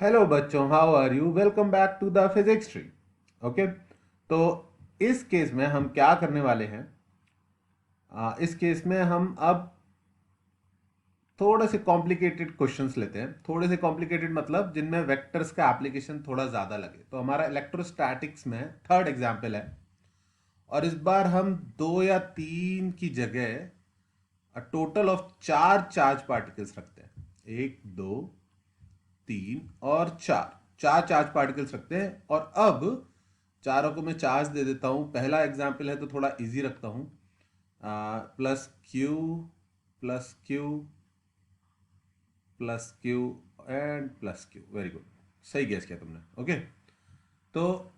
Hello बच्चों, how are you? Welcome back to the physics tree. Okay, तो इस case में हम क्या करने वाले हैं? इस केस में हम अब थोड़े से कॉम्प्लिकेटेड क्वेश्चंस लेते हैं। थोड़े से कॉम्प्लिकेटेड मतलब जिनमें वेक्टर्स का एप्लीकेशन थोड़ा ज़्यादा लगे। तो हमारा इलेक्ट्रोस्टैटिक्स में थर्ड एग्जाम्पल है, और इस बार हम 2 या 3 की जगह टोटल ऑफ 4 पार्टिकल्स रखते हैं। 1, 2, 3 और 4, 4 पार्टिकल्स रखते हैं। और अब चारों को मैं चार्ज दे देता हूं। पहला एग्जाम्पल है तो थोड़ा इजी रखता हूं। Plus Q, plus Q, plus Q and plus Q. Very good, सही गेस किया तुमने। ओके, तो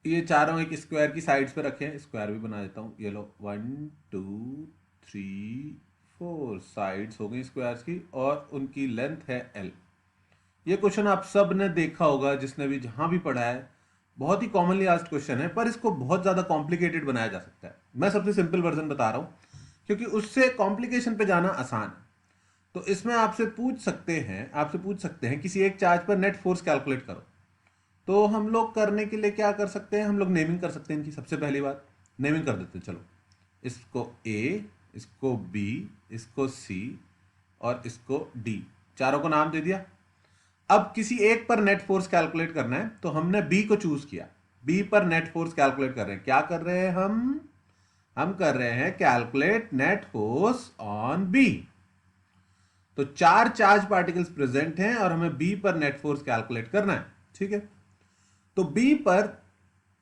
ये चारों एक स्क्वायर की साइड्स पे रखे हैं। स्क्वायर भी बना देता हूँ। ये लो, 1, 2, 3, 4 साइड्स हो गई स्क्वायर्स की, और उनकी लेंथ है एल। ये क्वेश्चन आप सब ने देखा होगा, जिसने भी जहां भी पढ़ा है। बहुत ही कॉमनली आस्क्ड क्वेश्चन है, पर इसको बहुत ज्यादा कॉम्प्लिकेटेड बनाया जा सकता है। मैं सबसे सिंपल वर्जन बता रहा हूं, क्योंकि उससे कॉम्प्लिकेशन पे जाना आसान है। तो इसमें आपसे पूछ सकते हैं किसी एक चार्ज पर नेट फोर्स कैलकुलेट करो। तो हम लोग करने के लिए क्या कर सकते हैं? हम लोग नेमिंग कर सकते हैं इनकी। सबसे पहली बात, नेमिंग कर देते हैं। चलो, इसको ए, इसको बी, इसको सी और इसको डी, चारों को नाम दे दिया। अब किसी एक पर नेट फोर्स कैलकुलेट करना है, तो हमने बी को चूज किया। बी पर नेट फोर्स कैलकुलेट कर रहे हैं। क्या कर रहे हैं हम कर रहे हैं calculate net force on B. तो 4 पार्टिकल्स प्रेजेंट हैं और हमें बी पर नेट फोर्स कैलकुलेट करना है। ठीक है, तो बी पर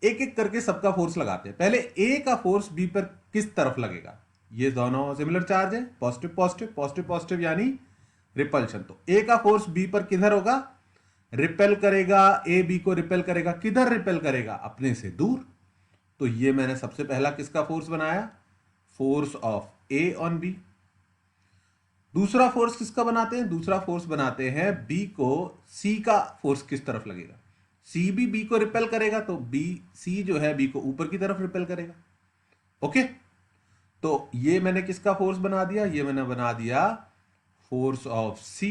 एक एक करके सबका फोर्स लगाते हैं। पहले ए का फोर्स बी पर किस तरफ लगेगा? ये दोनों सिमिलर चार्ज है, पॉजिटिव पॉजिटिव पॉजिटिव पॉजिटिव, यानी रिपल्शन। तो ए का फोर्स बी पर किधर होगा? रिपेल करेगा। ए बी को रिपेल करेगा। किधर रिपेल करेगा? अपने से दूर। तो ये मैंने सबसे पहला किसका फोर्स बनाया? Force of A on B. दूसरा फोर्स किसका बनाते हैं? दूसरा फोर्स बनाते हैं बी को सी का फोर्स किस तरफ लगेगा? सी भी बी को रिपेल करेगा, तो बी सी जो है बी को ऊपर की तरफ रिपेल करेगा। ओके, तो ये मैंने किसका फोर्स बना दिया? ये मैंने बना दिया force of C.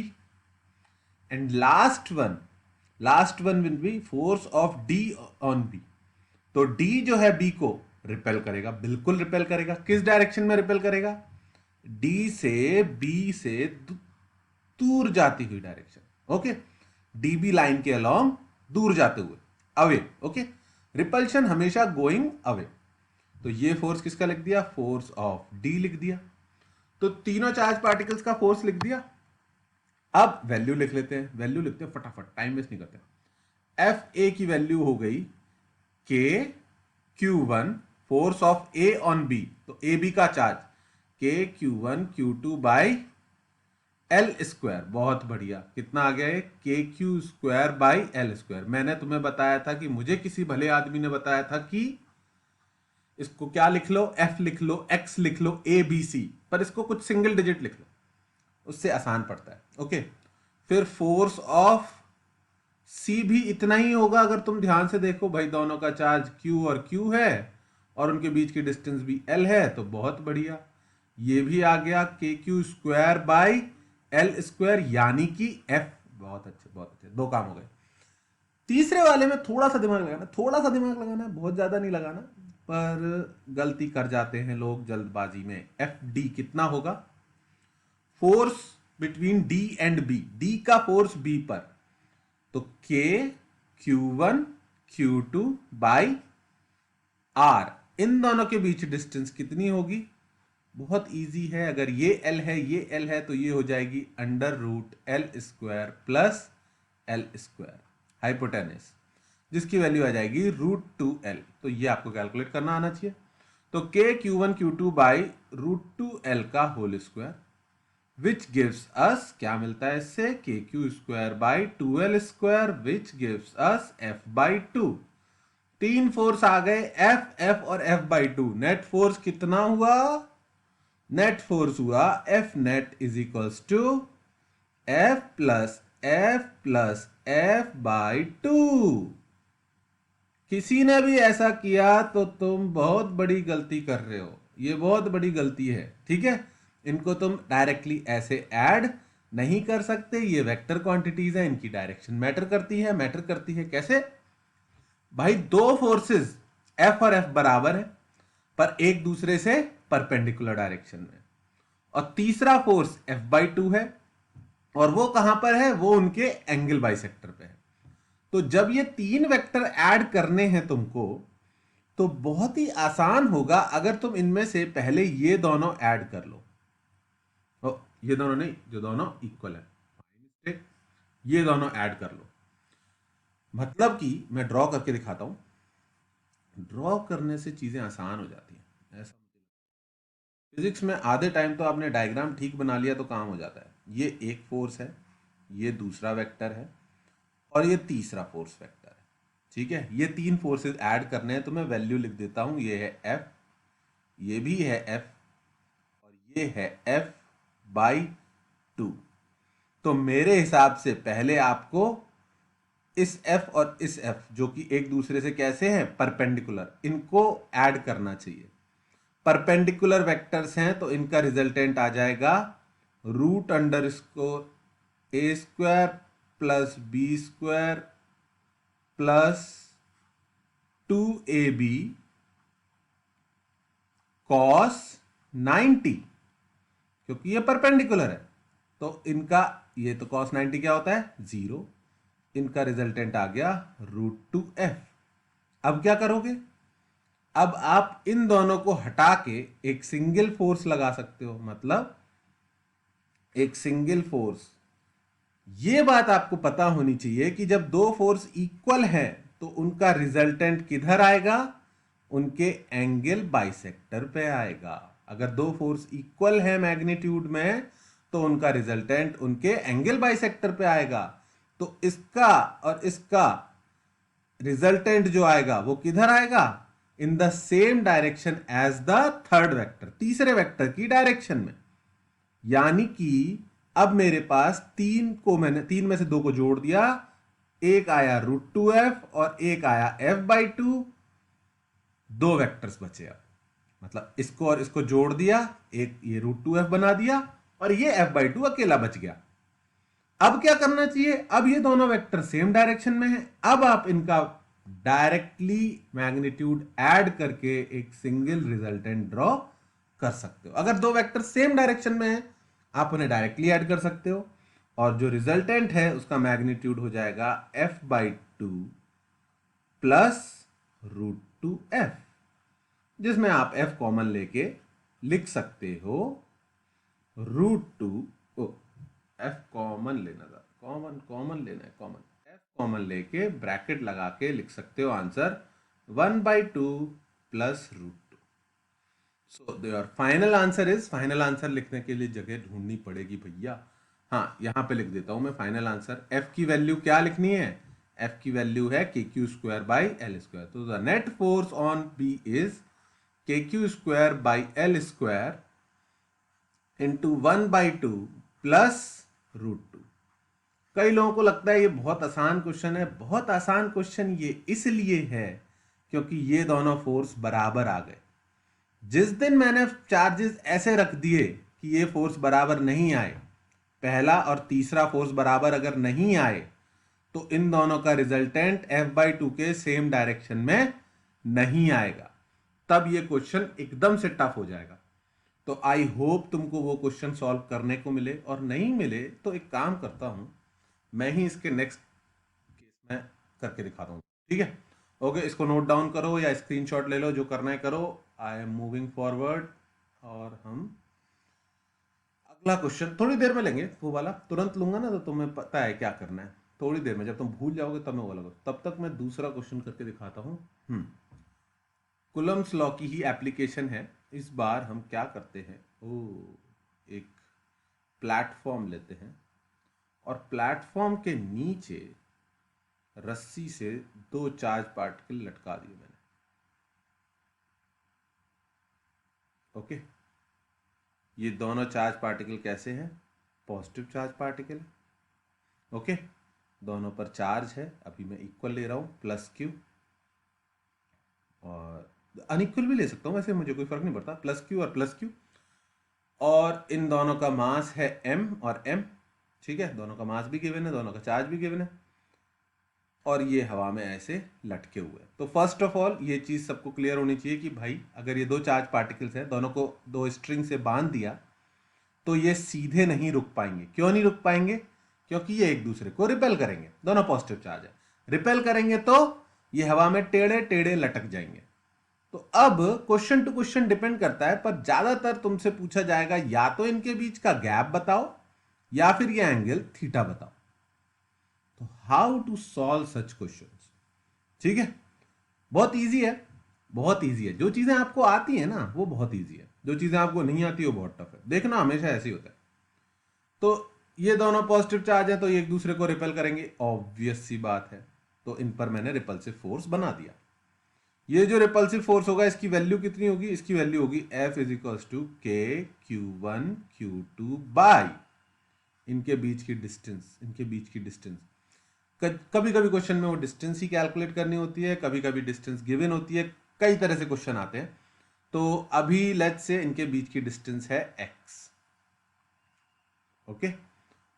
And last one will be force of D on B. तो डी जो है बी को रिपेल करेगा, बिल्कुल रिपेल करेगा। किस डायरेक्शन में रिपेल करेगा? डी से बी से दूर जाती हुई डायरेक्शन। ओके, डीबी लाइन के अलोंग, दूर जाते हुए, अवे। ओके, रिपल्शन हमेशा गोइंग अवे। तो ये फोर्स किसका लिख दिया? फोर्स ऑफ डी लिख दिया। तो तीनों चार्ज पार्टिकल्स का फोर्स लिख दिया। अब वैल्यू लिख लेते हैं। वैल्यू लिखते हैं फटाफट, टाइम वेस्ट नहीं करते। एफ ए की वैल्यू हो गई k Q one, force of A on B, तो ए बी का charge k Q one Q two by l square. बहुत बढ़िया, कितना आ गया है? K q square by l square. मैंने तुम्हें बताया था कि मुझे किसी भले आदमी ने बताया था कि इसको क्या लिख लो, एफ लिख लो, एक्स लिख लो, ए बी सी, पर इसको कुछ सिंगल डिजिट लिख लो, उससे आसान पड़ता है। ओके, फिर फोर्स ऑफ सी भी इतना ही होगा। अगर तुम ध्यान से देखो भाई, दोनों का चार्ज Q और Q है, और उनके बीच की डिस्टेंस भी L है, तो बहुत बढ़िया। ये भी आ गया के q square by l square, यानी कि F। बहुत अच्छे, बहुत अच्छे, दो काम हो गए। तीसरे वाले में थोड़ा सा दिमाग लगाना, थोड़ा सा दिमाग लगाना है, बहुत ज्यादा नहीं लगाना, पर गलती कर जाते हैं लोग जल्दबाजी में। एफ डी कितना होगा? Force between D and B, D का फोर्स बी पर, तो के Q one Q two by R, इन दोनों के बीच डिस्टेंस कितनी होगी? बहुत इजी है। अगर ये एल है, ये एल है, तो ये हो जाएगी under root l square plus l square hypotenuse, जिसकी वैल्यू आ जाएगी √2l। तो ये आपको कैलकुलेट करना आना चाहिए। तो के Q one Q two by √2l का whole square, which gives us, क्या मिलता है इससे? K q square by 2l square, which gives us f by 2। तीन फोर्स आ गए, एफ, एफ और एफ बाई 2। नेट फोर्स कितना हुआ? नेट फोर्स हुआ f net is equals to f by 2। किसी ने भी ऐसा किया तो तुम बहुत बड़ी गलती कर रहे हो। ये बहुत बड़ी गलती है। ठीक है, इनको तुम डायरेक्टली ऐसे ऐड नहीं कर सकते, ये वेक्टर क्वांटिटीज हैं, इनकी डायरेक्शन मैटर करती है। कैसे भाई? दो फोर्सेस एफ और एफ बराबर है पर एक दूसरे से परपेंडिकुलर डायरेक्शन में, और तीसरा फोर्स F/2 है और वो कहां पर है? वो उनके एंगल बाइसेक्टर पे है। तो जब ये तीन वेक्टर ऐड करने हैं तुमको, तो बहुत ही आसान होगा अगर तुम इनमें से पहले ये दोनों ऐड कर लो। ये दोनों नहीं, जो दोनों इक्वल है, ये दोनों ऐड कर लो। मतलब कि मैं ड्रॉ करके दिखाता हूं, ड्रॉ करने से चीजें आसान हो जाती हैं ऐसा। फिजिक्स में आधे टाइम तो आपने डायग्राम ठीक बना लिया तो काम हो जाता है। ये एक फोर्स है, ये दूसरा वेक्टर है, और ये तीसरा फोर्स वेक्टर है। ठीक है, ये तीन फोर्सेस ऐड करने हैं तो मैं वैल्यू लिख देता हूं। ये है F, ये भी है F, और ये है F/2। तो मेरे हिसाब से पहले आपको इस F और इस F, जो कि एक दूसरे से कैसे हैं? परपेंडिकुलर, इनको ऐड करना चाहिए। परपेंडिकुलर वेक्टर्स हैं तो इनका रिजल्टेंट आ जाएगा √_a² plus b² plus 2ab cos 90, क्योंकि ये परपेंडिकुलर है। तो इनका, ये तो cos 90 क्या होता है? 0। इनका रिजल्टेंट आ गया √2f। अब क्या करोगे? अब आप इन दोनों को हटा के एक सिंगल फोर्स लगा सकते हो, मतलब एक सिंगल फोर्स। ये बात आपको पता होनी चाहिए कि जब दो फोर्स इक्वल हैं तो उनका रिजल्टेंट किधर आएगा? उनके एंगल बाइसेक्टर पे आएगा। अगर दो फोर्स इक्वल है मैग्नीट्यूड में तो उनका रिजल्टेंट उनके एंगल बाइसेक्टर पे आएगा। तो इसका और इसका रिजल्टेंट जो आएगा वो किधर आएगा? In the same direction as the third vector, तीसरे वेक्टर की डायरेक्शन में। यानी कि अब मेरे पास मैंने तीन में से दो को जोड़ दिया, एक आया √2f और एक आया F/2, दो वेक्टर्स बचे। अब मतलब इसको और इसको जोड़ दिया, एक ये √2f बना दिया और ये F/2 अकेला बच गया। अब क्या करना चाहिए? अब ये दोनों वेक्टर सेम डायरेक्शन में हैं, अब आप इनका डायरेक्टली मैग्नीट्यूड ऐड करके एक सिंगल रिजल्टेंट ड्रॉ कर सकते हो। अगर दो वेक्टर सेम डायरेक्शन में हैं आप उन्हें डायरेक्टली ऐड कर सकते हो, और जो रिजल्टेंट है उसका मैग्नीट्यूड हो जाएगा F/2 प्लस √2f, जिसमें आप f कॉमन लेके लिख सकते हो √2। f कॉमन लेना था, कॉमन लेना है, f कॉमन लेके ब्रैकेट लगा के लिख सकते हो answer 1/2 plus √2। So your final answer is, final answer लिखने के लिए जगह ढूंढनी पड़ेगी भैया। हाँ, यहां पे लिख देता हूं मैं फाइनल आंसर। f की वैल्यू क्या लिखनी है? f की वैल्यू है KQ²/L²। तो the net force on B is KQ²/L² into 1/2 plus √2। कई लोगों को लगता है ये बहुत आसान क्वेश्चन है। बहुत आसान क्वेश्चन ये इसलिए है क्योंकि ये दोनों फोर्स बराबर आ गए। जिस दिन मैंने चार्जेस ऐसे रख दिए कि ये फोर्स बराबर नहीं आए, पहला और तीसरा फोर्स बराबर अगर नहीं आए, तो इन दोनों का रिजल्टेंट F/2 के सेम डायरेक्शन में नहीं आएगा। तब ये क्वेश्चन एकदम से टफ हो जाएगा। तो आई होप तुमको वो क्वेश्चन सॉल्व करने को मिले, और नहीं मिले तो एक काम करता हूं, मैं ही इसके नेक्स्ट केस में करके दिखाता हूं। ठीक है, ओके, इसको नोट डाउन करो या स्क्रीनशॉट ले लो, जो करना है करो। आई एम मूविंग फॉरवर्ड, और हम अगला क्वेश्चन थोड़ी देर में लेंगे। वो वाला तुरंत लूंगा ना तो तुम्हें पता है क्या करना है। थोड़ी देर में जब तुम भूल जाओगे तब मैं वो लगा, तब तक मैं दूसरा क्वेश्चन करके दिखाता हूं। कुलम्स लॉ की ही एप्लीकेशन है। इस बार हम क्या करते हैं, एक प्लेटफॉर्म लेते हैं और प्लेटफॉर्म के नीचे रस्सी से दो चार्ज पार्टिकल लटका दिए मैंने। ओके, ये दोनों चार्ज पार्टिकल कैसे हैं? Positive charge particle. ओके, दोनों पर चार्ज है, अभी मैं इक्वल ले रहा हूं +Q, और अनइक्वल भी ले सकता हूं वैसे, मुझे कोई फर्क नहीं पड़ता, +Q और +Q। और इन दोनों का मास है m और m, ठीक है, दोनों का मास भी गिवन है, दोनों का चार्ज भी गिवन है, और ये हवा में ऐसे लटके हुए। तो फर्स्ट ऑफ ऑल ये चीज सबको क्लियर होनी चाहिए कि भाई अगर ये दो चार्ज पार्टिकल्स हैं, दोनों को दो स्ट्रिंग से बांध दिया तो ये सीधे नहीं रुक पाएंगे। क्यों नहीं रुक पाएंगे? क्योंकि ये एक दूसरे को रिपेल करेंगे, दोनों पॉजिटिव चार्ज है, रिपेल करेंगे तो ये हवा में टेढ़े टेढ़े लटक जाएंगे। तो अब क्वेश्चन टू क्वेश्चन डिपेंड करता है, पर ज्यादातर तुमसे पूछा जाएगा या तो इनके बीच का गैप बताओ या फिर ये एंगल थीटा बताओ। तो how to solve such questions? ठीक है, बहुत इजी है, बहुत इजी है। जो चीजें आपको आती है ना वो बहुत इजी है, जो चीजें आपको नहीं आती वो बहुत टफ है। देखना हमेशा ऐसे ही होता है। तो ये दोनों पॉजिटिव चार्ज है तो ये एक दूसरे को रिपेल करेंगे, ऑब्वियस सी बात है। तो इन पर मैंने रिपल्सिव फोर्स बना दिया। ये जो रिपल्सिव फोर्स होगा इसकी वैल्यू कितनी होगी? इसकी वैल्यू होगी F इज इक्वल्स टू के Q1 Q2 बाई इनके बीच की डिस्टेंस, इनके बीच की डिस्टेंस। कभी कभी क्वेश्चन में वो डिस्टेंस ही कैलकुलेट करनी होती है, कभी कभी डिस्टेंस गिवन होती है, कई तरह से क्वेश्चन आते हैं। तो अभी लेट्स से इनके बीच की डिस्टेंस है x, ओके,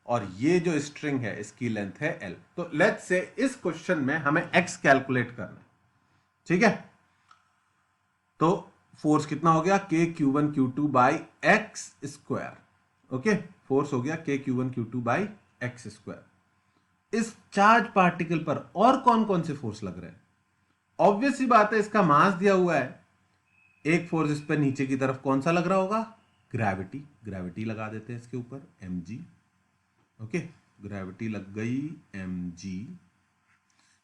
और ये जो स्ट्रिंग है इसकी लेंथ है l। तो लेट्स से इस क्वेश्चन में हमें x कैलकुलेट करना है, ठीक है। तो फोर्स कितना हो गया? के Q1 Q2 by x square, okay, force हो गया के Q1 Q2 by x square. इस चार्ज पार्टिकल पर और कौन कौन से फोर्स लग रहे हैं? ऑब्वियस सी बात है, इसका मास दिया हुआ है। एक फोर्स इस पर नीचे की तरफ कौन सा लग रहा होगा? ग्रेविटी, ग्रेविटी लगा देते हैं इसके ऊपर, mg, ओके, ग्रेविटी लग गई mg,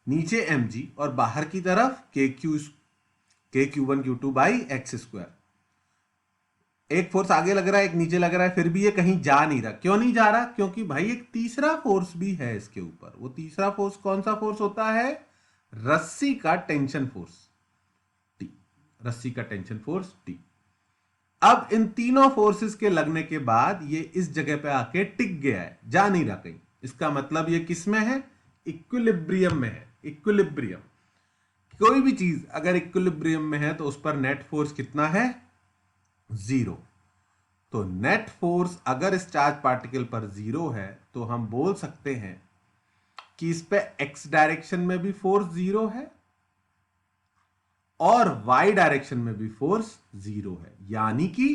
नीचे mg, और बाहर की तरफ के Q1 Q2 by x square. एक फोर्स आगे लग रहा है, एक नीचे लग रहा है, फिर भी ये कहीं जा नहीं रहा। क्यों नहीं जा रहा? क्योंकि भाई एक तीसरा फोर्स भी है इसके ऊपर। वो तीसरा फोर्स कौन सा फोर्स होता है? रस्सी का टेंशन फोर्स T, रस्सी का टेंशन फोर्स T। अब इन तीनों फोर्सेस के लगने के बाद ये इस जगह पे आके टिक गया है, जा नहीं रहा कहीं। इसका मतलब ये किस में है? इक्विलिब्रियम में है। इक्विलिब्रियम, कोई भी चीज अगर इक्विलिब्रियम में है तो उस पर नेट फोर्स कितना है? 0। तो नेट फोर्स अगर इस चार्ज पार्टिकल पर 0 है तो हम बोल सकते हैं कि इस पे x डायरेक्शन में भी फोर्स 0 है और y डायरेक्शन में भी फोर्स 0 है। यानी कि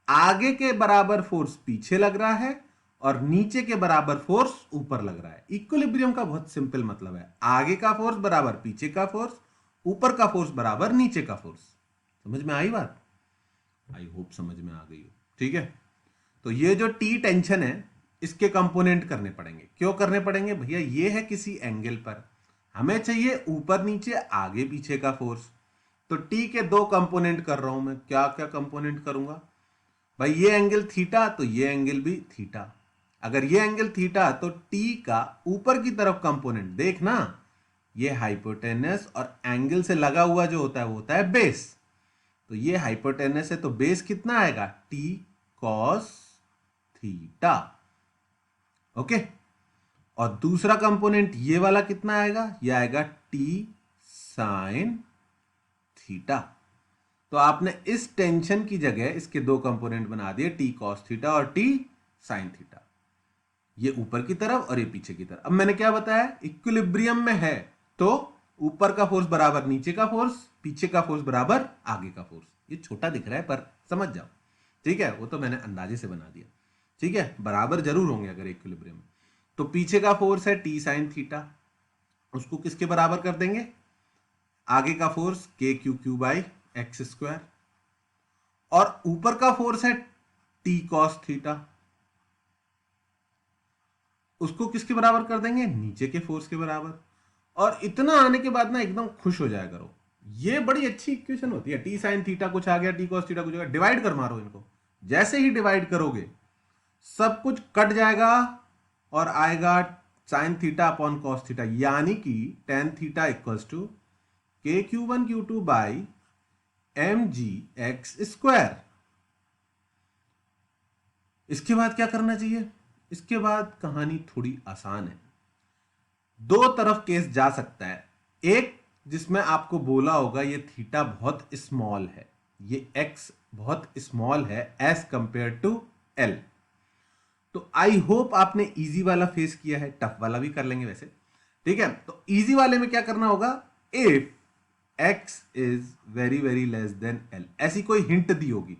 आगे के बराबर फोर्स पीछे लग रहा है और नीचे के बराबर फोर्स ऊपर लग रहा है। इक्विलिब्रियम का बहुत सिंपल मतलब है, आगे का फोर्स बराबर पीछे का फोर्स, ऊपर का फोर्स बराबर नीचे का फोर्स। समझ में आई बात? आई होप समझ में आ गई हो, ठीक है। तो ये जो टी टेंशन है इसके कंपोनेंट करने पड़ेंगे। क्यों करने पड़ेंगे भैया? ये है किसी एंगल पर, हमें चाहिए ऊपर नीचे आगे पीछे का फोर्स। तो टी के दो कंपोनेंट कर रहा हूं मैं। क्या क्या कंपोनेंट करूंगा भाई? ये एंगल थीटा तो ये एंगल भी थीटा। अगर ये एंगल थीटा तो टी का ऊपर की तरफ कंपोनेंट देखना, ये हाइपोटेनस और एंगल से लगा हुआ जो होता है वो होता है बेस। तो ये हाइपोटेनस है तो बेस कितना आएगा? T cos theta, okay. और दूसरा कंपोनेंट ये वाला कितना आएगा? ये आएगा टी साइन थीटा। तो आपने इस टेंशन की जगह इसके दो कंपोनेंट बना दिए, टी कॉस थीटा और टी साइन थीटा। ये ऊपर की तरफ और ये पीछे की तरफ। अब मैंने क्या बताया? इक्विलिब्रियम में है तो ऊपर का फोर्स बराबर नीचे का फोर्स, पीछे का फोर्स बराबर आगे का फोर्स। ये छोटा दिख रहा है पर समझ जाओ, ठीक है। वो तो मैंने अंदाजे से बना दिया, ठीक है। बराबर जरूर होंगे अगर इक्विलिब्रियम में। तो पीछे का फोर्स है टी साइन थीटा, उसको किसके बराबर कर देंगे? आगे का फोर्स के Q Q by x square, और ऊपर का फोर्स है टी कॉस थीटा, उसको किसके बराबर कर देंगे? नीचे के फोर्स के बराबर। और इतना आने के बाद ना एकदम खुश हो जाया करो, ये बड़ी अच्छी इक्वेशन होती है। टी साइन थीटा कुछ आ गया, टी कॉस थीटा कुछ आ गया, डिवाइड कर मारो इनको। जैसे ही डिवाइड करोगे सब कुछ कट जाएगा और आएगा sine theta upon cos theta, यानी कि टेन थीटा इक्वल्स टू के Q1 Q2 by mg x square. इसके बाद क्या करना चाहिए? इसके बाद कहानी थोड़ी आसान है। दो तरफ केस जा सकता है। एक जिसमें आपको बोला होगा ये थीटा बहुत स्मॉल है, ये x बहुत स्मॉल है एज कंपेयर टू l। तो आई होप आपने इजी वाला फेस किया है, टफ वाला भी कर लेंगे वैसे, ठीक है। तो इजी वाले में क्या करना होगा, if x is very very less than l, ऐसी कोई हिंट दी होगी,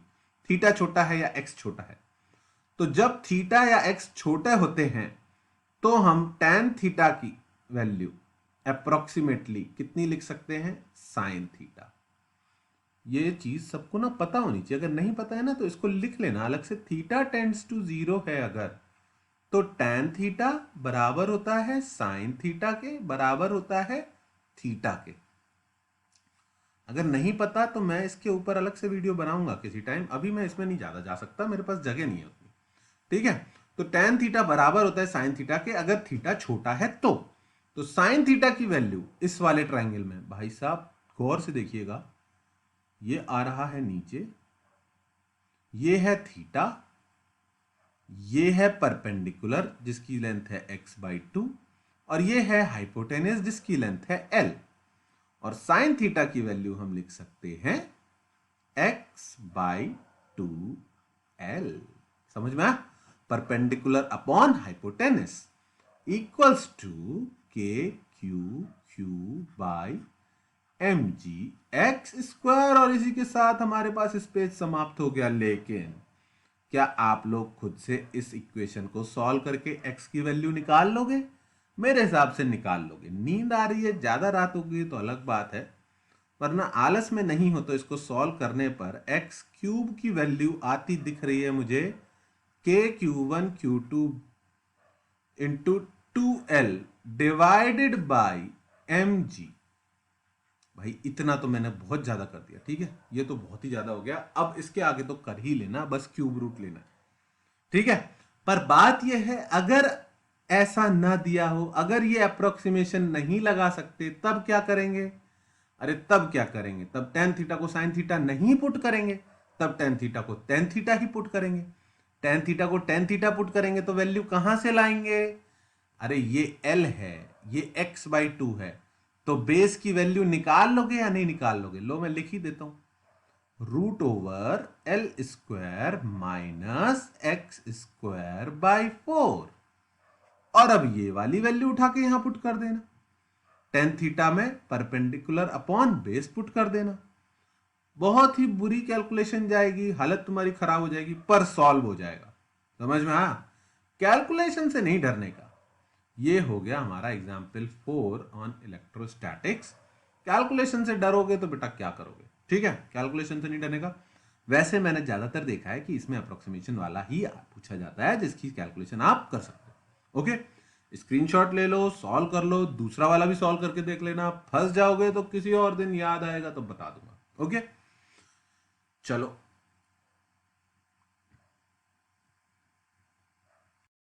थीटा छोटा है या x छोटा है, तो जब थीटा या x छोटे होते हैं तो हम tan थीटा की वैल्यू अप्रोक्सीमेटली कितनी लिख सकते हैं, साइन थीटा। ये चीज सबको ना पता होनी चाहिए, अगर नहीं पता है ना तो इसको लिख लेना अलग से, थीटा टेंड्स टू 0 है अगर, तो tan थीटा बराबर होता है साइन थीटा के, बराबर होता है थीटा के। अगर नहीं पता तो मैं इसके ऊपर अलग से वीडियो बनाऊंगा किसी टाइम, अभी मैं इसमें नहीं ज्यादा जा सकता, मेरे पास जगह नहीं है उतनी, ठीक है। तो tan थीटा बराबर होता है साइन थीटा के, अगर थीटा छोटा है तो साइन थीटा की वैल्यू इस वाले ट्रायंगल में, भाई साहब गौर से देखिएगा, ये आ रहा है नीचे, ये है थीटा, ये है परपेंडिकुलर जिसकी लेंथ है x/2, और ये है हाइपोटेनस जिसकी लेंथ है l, और साइन थीटा की वैल्यू हम लिख सकते हैं x/2l। समझ में आया, perpendicular upon hypotenuse equals to KQ/mg x square, और इसी के साथ हमारे पास स्पेस समाप्त हो गया। लेकिन क्या आप लोग खुद से इस इक्वेशन को सॉल्व करके x की वैल्यू निकाल लोगे? मेरे हिसाब से निकाल लोगे। नींद आ रही है, ज्यादा रात हो गई तो अलग बात है, वरना आलस में नहीं हो तो इसको सॉल्व करने पर x³ की वैल्यू आती दिख रही है मुझे KQ1Q2 into 2l divided by mg। भाई इतना तो मैंने बहुत ज्यादा कर दिया, ठीक है, ये तो बहुत ही ज्यादा हो गया, अब इसके आगे तो कर ही लेना, बस क्यूब रूट लेना, ठीक है। पर बात यह है, अगर ऐसा ना दिया हो, अगर ये अप्रोक्सीमेशन नहीं लगा सकते, तब क्या करेंगे? अरे तब क्या करेंगे, तब tan थीटा को sin थीटा नहीं पुट करेंगे, तब tan थीटा को tan थीटा ही पुट करेंगे। tan थीटा को tan थीटा पुट करेंगे तो वैल्यू कहां से लाएंगे? अरे ये l है, ये x/2 है, तो बेस की वैल्यू निकाल लोगे या नहीं निकाल लोगे? लो मैं लिख ही देता हूं, √l² माइनस x²/4, और अब ये वाली वैल्यू उठा के यहां पुट कर देना, tan थीटा में परपेंडिकुलर अपॉन बेस पुट कर देना। बहुत ही बुरी कैलकुलेशन जाएगी, हालत तुम्हारी खराब हो जाएगी, पर सॉल्व हो जाएगा। समझ में आया? कैलकुलेशन से नहीं डरने का। ये हो गया हमारा एग्जाम्पल 4 ऑन इलेक्ट्रोस्टैटिक्स। कैलकुलेशन से डरोगे तो बेटा क्या करोगे, ठीक है, कैलकुलेशन से नहीं डरने का। वैसे मैंने ज्यादातर देखा है कि इसमें अप्रोक्सीमेशन वाला ही पूछा जाता है जिसकी कैलकुलेशन आप कर सकते हो। ओके, स्क्रीनशॉट ले लो, सॉल्व कर लो, दूसरा वाला भी सॉल्व करके देख लेना। फंस जाओगे तो किसी और दिन याद आएगा तो बता दूंगा। ओके, चलो